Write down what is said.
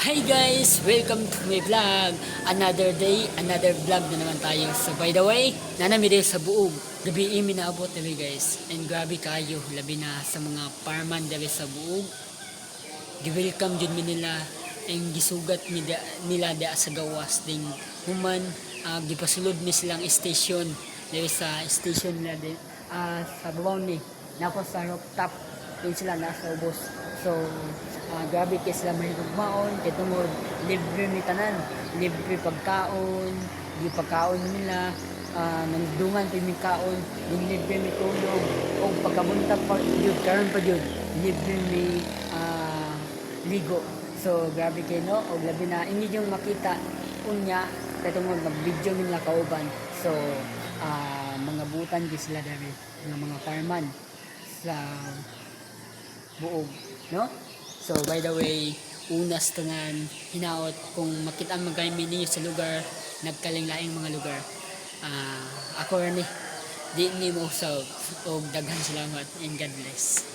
Hi guys! Welcome to my vlog. Another day, another vlog na naman tayo. So by the way, nanami rin sa buog. Gabi minaabot na guys. And grabe kayo, labi na sa mga farman dali sa buog. Gi-welcome dyan mi nila. And gisugat nila da sa gawas. Ding human, gipasulod mi silang station. Dali sa station nila din. Sa babaw ni. Nako sa rooftop. Din sila nasa ubos. So, grabe kay sila mahigugmaon kay tungod libre ni tanan, libre pagkaon, di pagkaon nila, nangdungan pa mi kaon, libre mi tulog, o pagkabuntag pa jud karon pa jud libre mi ligo. So grabe kay no, og labi na inyo yung makita unya kay tungod mag-video nila kauban. So mga butan gyud sila dali ng mga farman sa buog, no? So by the way, unas tanan hinaot kung makita ang magaymi ninyo sa lugar, nagkalinglaing mga lugar. Ako rin di ni mo usab og daghan salamat and God bless.